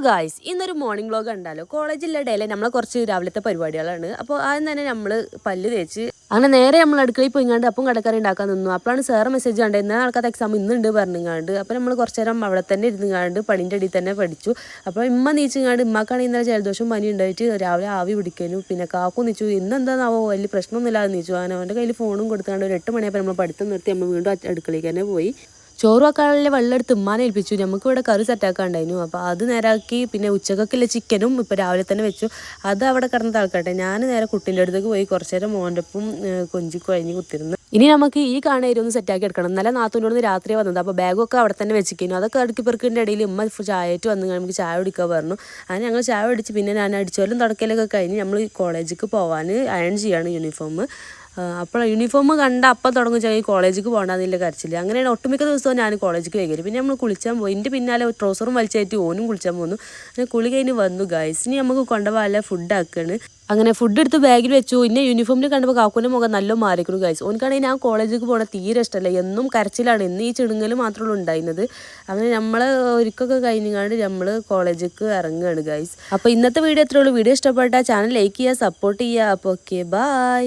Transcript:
Guys ഇന്നൊരു morning vlog ഉണ്ടല്ലോ. കോളേജിലെ ഇടയിൽ നമ്മളെ കുറച്ച് രാവിലത്തെ പരിപാടികളാണ്. അപ്പോൾ ആദ്യം തന്നെ നമ്മൾ പല്ല് തേച്ച് അങ്ങനെ നേരെ നമ്മൾ അടുക്കളയിൽ പോയിങ്ങാണ്ട് അപ്പം കടക്കറി ഉണ്ടാക്കാൻ നിന്നു. അപ്പോഴാണ് സാറ് മെസ്സേജ് കണ്ടത് എന്നാൽ നടക്കാത്ത എക്സാം ഇന്നുണ്ട് പറഞ്ഞുങ്ങാണ്ട്. അപ്പോൾ നമ്മൾ കുറച്ച് നേരം അവിടെ തന്നെ ഇരുന്നുങ്ങാണ്ട് പണിൻ്റെ അടിയിൽ തന്നെ പഠിച്ചു. അപ്പോൾ ഇമ്മ നീച്ചുങ്ങാണ്ട് ഇമ്മക്കാണെങ്കിൽ ഇന്നലെ ജലദോഷം പനി ഉണ്ടായിട്ട് രാവിലെ ആവി പിടിക്കാനും പിന്നെ കാക്കു നീച്ചു ഇന്നെന്താണാവോ വലിയ പ്രശ്നമൊന്നുമില്ലാതെ നീച്ചു. അവൻ്റെ കയ്യിൽ ഫോണും കൊടുത്താണ്ട് ഒരു 8 മണിയായപ്പോൾ നമ്മൾ പഠിത്തം നിർത്തി നമ്മൾ വീണ്ടും അടുക്കളയ്ക്ക് തന്നെ പോയി. ചോറ് വെക്കാനുള്ള വെള്ളം എടുത്ത് ഉമ്മാനെ ഏൽപ്പിച്ചു. നമുക്ക് ഇവിടെ കറി സെറ്റാക്കാണ്ടായിരുന്നു. അപ്പോൾ അത് നേരാക്കി പിന്നെ ഉച്ചക്കൊക്കെയുള്ള ചിക്കനും ഇപ്പോൾ രാവിലെ തന്നെ വെച്ചു. അത് അവിടെ കിടന്ന് തളക്കട്ടെ. ഞാൻ നേരെ കുട്ടീൻ്റെ അടുത്തേക്ക് പോയി കുറച്ച് നേരം മോൻ്റെ ഒപ്പം കൊഞ്ചി കഴിഞ്ഞ് കുത്തിരുന്നു. ഇനി നമുക്ക് ഈ കാണേരി ഒന്ന് സെറ്റാക്കി എടുക്കണം. ഇന്നലെ നാത്തൂനോട് രാത്രി വന്നത്. അപ്പോൾ ബാഗൊക്കെ അവിടെ തന്നെ വെച്ചിരിക്കുന്നു. അതൊക്കെ അടുക്കി പെറുക്കിൻ്റെ ഇടയിൽ ഉമ്മ ചായയിട്ട് വന്ന് നമുക്ക് ചായ കുടിക്കാൻ പറഞ്ഞു. അങ്ങനെ ഞങ്ങൾ ചായ കുടിച്ച് പിന്നെ ഞാൻ അടിച്ചോലും തുടക്കലൊക്കെ കഴിഞ്ഞ് നമ്മൾ കോളേജിലേക്ക് പോകാൻ അയൺ ചെയ്യാണ് യൂണിഫോം. അപ്പോൾ യൂണിഫോം കണ്ട അപ്പം തുടങ്ങും ഈ കോളേജിലേക്ക് പോകണമെന്നില്ല കരച്ചില്ല. അങ്ങനെയാണ് ഒട്ടുമിക്ക ദിവസവും ഞാൻ കോളേജിലേക്ക് വൈകി. പിന്നെ നമ്മൾ കുളിച്ചാൻ പോയി. എൻ്റെ പിന്നാലെ ട്രൗസറും വലിച്ചായിട്ട് ഓനും കുളിച്ചാൻ പോന്നു. അങ്ങനെ കുളി കഴിഞ്ഞ് വന്നു ഗൈസ്. ഇനി നമുക്ക് കൊണ്ടുപോകാനുള്ള ഫുഡ് ആക്കുകയാണ്. അങ്ങനെ ഫുഡ് എടുത്ത് ബാഗിൽ വെച്ചു. ഇന്നെ യൂണിഫോമിൽ കണ്ടപ്പോൾ കാക്കൂൻ്റെ മുഖം നല്ല മാറിക്കുന്നു ഗൈസ്. ഓനക്കാണെങ്കിൽ ഞാൻ കോളേജിലേക്ക് പോകണ തീരെ ഇഷ്ടമല്ല. എന്നും കരച്ചിലാണ്. ഇന്ന് ഈ ചിടുങ്ങൽ മാത്രമേ ഉണ്ടായിരുന്നത്. അങ്ങനെ നമ്മൾ ഒരിക്കൊക്കെ കഴിഞ്ഞാണ്ട് നമ്മൾ കോളേജിലേക്ക് ഇറങ്ങുകയാണ് ഗൈസ്. അപ്പോൾ ഇന്നത്തെ വീഡിയോ എത്രയുള്ളൂ. വീഡിയോ ഇഷ്ടപ്പെട്ടാൽ ചാനൽ ലൈക്ക് ചെയ്യുക, സപ്പോർട്ട് ചെയ്യുക. അപ്പോൾ ഓക്കെ, ബൈ.